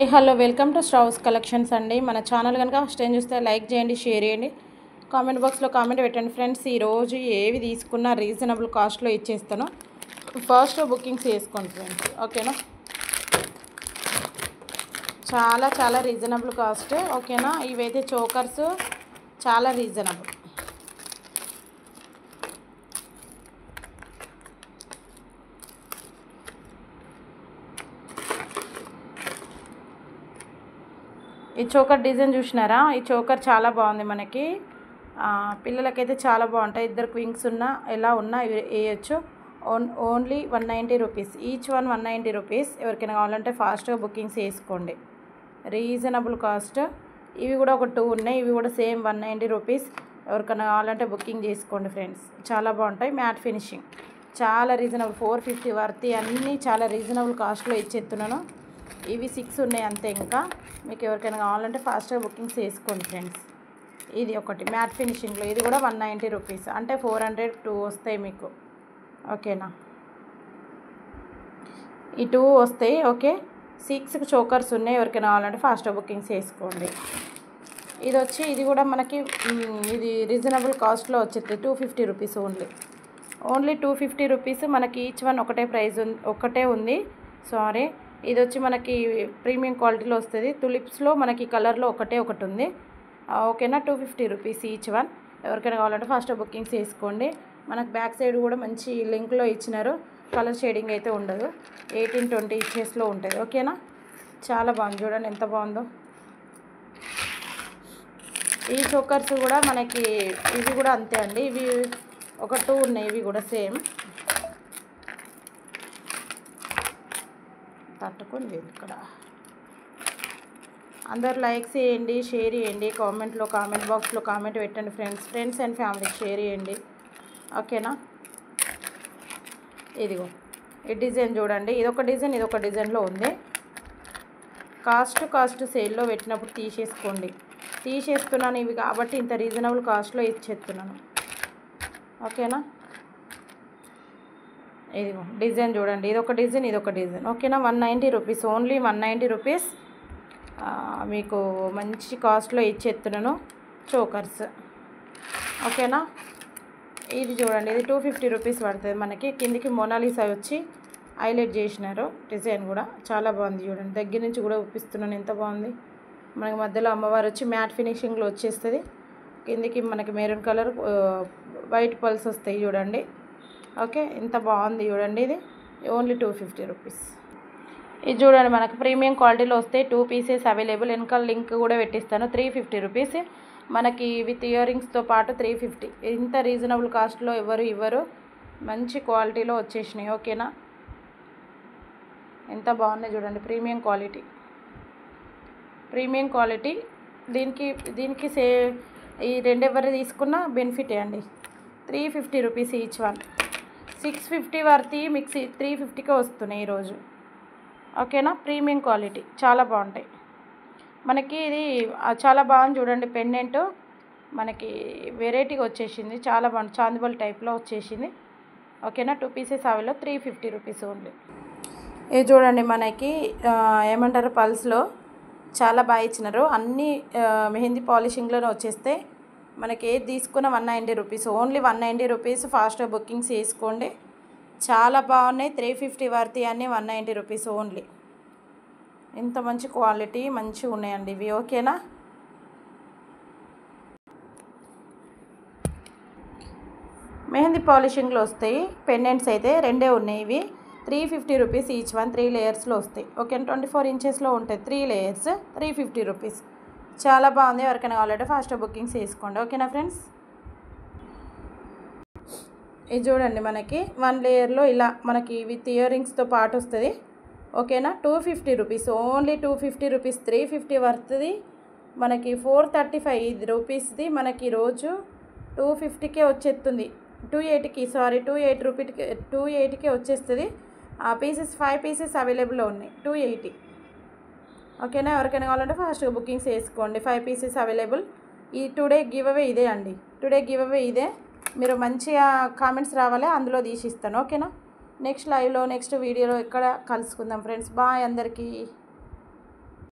Hello welcome to స్ట్రౌస్ collections అండి. మన channel కనుక ఫస్ట్ టైం చూస్తే లైక్ చేయండి, షేర్ చేయండి, కామెంట్ బాక్స్లో కామెంట్ పెట్టండి ఫ్రెండ్స్. ఈరోజు ఏవి తీసుకున్నా రీజనబుల్ కాస్ట్లో ఇచ్చేస్తాను. ఫస్ట్ బుకింగ్స్ చేసుకోండి ఫ్రెండ్స్, ఓకేనా. చాలా చాలా రీజనబుల్ కాస్ట్, ఓకేనా. ఇవైతే చోకర్స్ చాలా రీజనబుల్. ఈ చోకర్ డిజైన్ చూసినారా? ఈ చోకర్ చాలా బాగుంది. మనకి పిల్లలకైతే చాలా బాగుంటాయి. ఇద్దరు వింగ్స్ ఉన్నా ఎలా ఉన్నా వేయచ్చు. Only 190 rupees, each one 190 rupees. ఎవరికైనా కావాలంటే ఫాస్ట్గా బుకింగ్స్ వేసుకోండి, రీజనబుల్ కాస్ట్. ఇవి కూడా ఒక 2 ఉన్నాయి, ఇవి కూడా సేమ్ 190 రూపీస్. ఎవరికైనా కావాలంటే బుకింగ్ చేసుకోండి ఫ్రెండ్స్, చాలా బాగుంటాయి. మ్యాట్ ఫినిషింగ్ చాలా రీజనబుల్, 450 వర్తి అన్నీ చాలా రీజనబుల్ కాస్ట్లో ఇచ్చేస్తున్నాను. ఇవి 6 ఉన్నాయి అంతే. ఇంకా మీకు ఎవరికైనా కావాలంటే ఫాస్ట్గా బుకింగ్స్ వేసుకోండి ఫ్రెండ్స్. ఇది ఒకటి మ్యాట్ ఫినిషింగ్లో, ఇది కూడా 190 రూపీస్, అంటే 402 వస్తాయి మీకు, ఓకేనా. ఈ 2 వస్తాయి, ఓకే. 6 చోకర్స్ ఉన్నాయి, ఎవరికైనా కావాలంటే ఫాస్ట్గా బుకింగ్స్ వేసుకోండి. ఇది వచ్చి ఇది కూడా మనకి ఇది రీజనబుల్ కాస్ట్లో వచ్చేది 250 రూపీస్ ఓన్లీ 250 రూపీస్. మనకి ఈచ్ వన్ ఒకటే ప్రైస్ ఒకటే ఉంది, సారీ. ఇది వచ్చి మనకి ప్రీమియం క్వాలిటీలో వస్తుంది. తులిప్స్లో మనకి కలర్లో ఒకటి ఉంది, ఓకేనా. 250 రూపీస్ ఈచ్ వన్. ఎవరికైనా కావాలంటే ఫస్ట్ బుకింగ్స్ వేసుకోండి. మనకు బ్యాక్ సైడ్ కూడా మంచి లింక్లో ఇచ్చినారు, కలర్ షేడింగ్ అయితే ఉండదు. 18-20 ఇంచెస్లో ఉంటుంది, ఓకేనా. చాలా బాగుంది, చూడండి ఎంత బాగుందో. ఈ చోకర్స్ కూడా మనకి ఇవి కూడా అంతే అండి. ఇవి ఒక 2 ఉన్నాయి, ఇవి కూడా సేమ్. తట్టుకొని ఇక్కడ అందరు లైక్స్ చేయండి, షేర్ చేయండి, కామెంట్ బాక్స్లో కామెంట్ పెట్టండి ఫ్రెండ్స్ అండ్ ఫ్యామిలీకి షేర్ చేయండి, ఓకేనా. ఇదిగో ఈ డిజైన్ చూడండి, ఇదొక డిజైన్లో ఉంది. కాస్ట్ సేల్లో పెట్టినప్పుడు తీసేస్తున్నాను ఇవి కాబట్టి ఇంత రీజనబుల్ కాస్ట్లో ఇచ్చేస్తున్నాను, ఓకేనా. ఇదిగో డిజైన్ చూడండి, ఇదొక డిజైన్, ఓకేనా. 190 రూపీస్, ఓన్లీ 190 రూపీస్ మీకు మంచి కాస్ట్లో ఇచ్చేస్తున్నాను చోకర్స్, ఓకేనా. ఇది చూడండి, ఇది 250 రూపీస్ పడుతుంది మనకి. కిందికి మోనాలిసా వచ్చి హైలైట్ చేసినారు, డిజైన్ కూడా చాలా బాగుంది. చూడండి దగ్గర నుంచి కూడా చూపిస్తున్నాను, ఎంత బాగుంది. మనకి మధ్యలో అమ్మవారు వచ్చి మ్యాట్ ఫినిషింగ్లో వచ్చేస్తుంది. కిందికి మనకి మెరూన్ కలర్ వైట్ పల్స్ వస్తాయి చూడండి, ఓకే. ఎంత బాగుంది చూడండి. ఇది ఓన్లీ 250 రూపీస్. ఇది చూడండి మనకు ప్రీమియం క్వాలిటీలో వస్తాయి. 2 పీసెస్ అవైలబుల్. వెనకాల లింక్ కూడా పెట్టిస్తాను. 350 రూపీస్ మనకి విత్ ఇయర్ రింగ్స్తో పాటు 350. ఇంత రీజనబుల్ కాస్ట్లో ఎవరు ఇవ్వరు, మంచి క్వాలిటీలో వచ్చేసినాయి, ఓకేనా. ఎంత బాగున్నాయి చూడండి, ప్రీమియం క్వాలిటీ. దీనికి ఈ రెండు ఎవరు తీసుకున్నా బెనిఫిటే అండి. 350 రూపీస్ ఈచ్ వన్. 650 వర్తి మిక్సీ 350కే వస్తున్నాయి ఈరోజు, ఓకేనా. ప్రీమియం క్వాలిటీ చాలా బాగుంటాయి మనకి. ఇది చాలా బాగుంది చూడండి. పెండెంట్ మనకి వెరైటీగా వచ్చేసింది, చాలా బాగుంది. చాందిబల్ టైప్లో వచ్చేసింది, ఓకేనా. 2 పీసెస్ అవిలో 350 రూపీస్ ఓన్లీ. ఇది చూడండి మనకి ఏమంటారు, పల్స్లో చాలా బాగా ఇచ్చినారు. అన్నీ మెహందీ పాలిషింగ్లోనే వచ్చేస్తాయి. మనకి ఏది తీసుకున్న 190 రూపీస్, ఓన్లీ 190 రూపీస్. ఫాస్ట్గా బుకింగ్స్ వేసుకోండి, చాలా బాగున్నాయి. 350 వర్తి అన్నీ 190 రూపీస్ ఓన్లీ. ఇంత మంచి క్వాలిటీ మంచిగా ఉన్నాయండి ఇవి, ఓకేనా. మెహందీ పాలిషింగ్లో వస్తాయి. పెండెంట్స్ అయితే 2 ఉన్నాయి. ఇవి 350 రూపీస్ ఈచ్ వన్. 3 లేయర్స్లో వస్తాయి, ఓకే. 24 ఇంచెస్లో ఉంటాయి, 3 లేయర్స్, 350 రూపీస్. చాలా బాగుంది. ఎవరికైనా కావాలంటే ఫాస్ట్గా బుకింగ్స్ వేసుకోండి, ఓకేనా ఫ్రెండ్స్. ఇది చూడండి మనకి 1 లేయర్లో ఇలా మనకి విత్ ఇయర్ రింగ్స్తో పాటు వస్తుంది, ఓకేనా. 250 రూపీస్, ఓన్లీ 250 రూపీస్. 350 వర్త్ది మనకి 435 రూపీస్ది మనకి రోజు 250కే వచ్చేస్తుంది. 280కే వచ్చేస్తుంది. ఆ పీసెస్ 5 పీసెస్ అవైలబుల్లో ఉన్నాయి, 280, ఓకేనా. ఎవరికైనా కావాలంటే ఫాస్ట్గా బుకింగ్స్ వేసుకోండి. 5 పీసెస్ అవైలబుల్. ఈ టుడే గివ్ అవే ఇదే అండి, ఇదే. మీరు మంచిగా కామెంట్స్ రావాలి, అందులో తీసిస్తాను, ఓకేనా. నెక్స్ట్ లైవ్లో నెక్స్ట్ వీడియోలో ఇక్కడ కలుసుకుందాం ఫ్రెండ్స్. బాయ్ అందరికీ.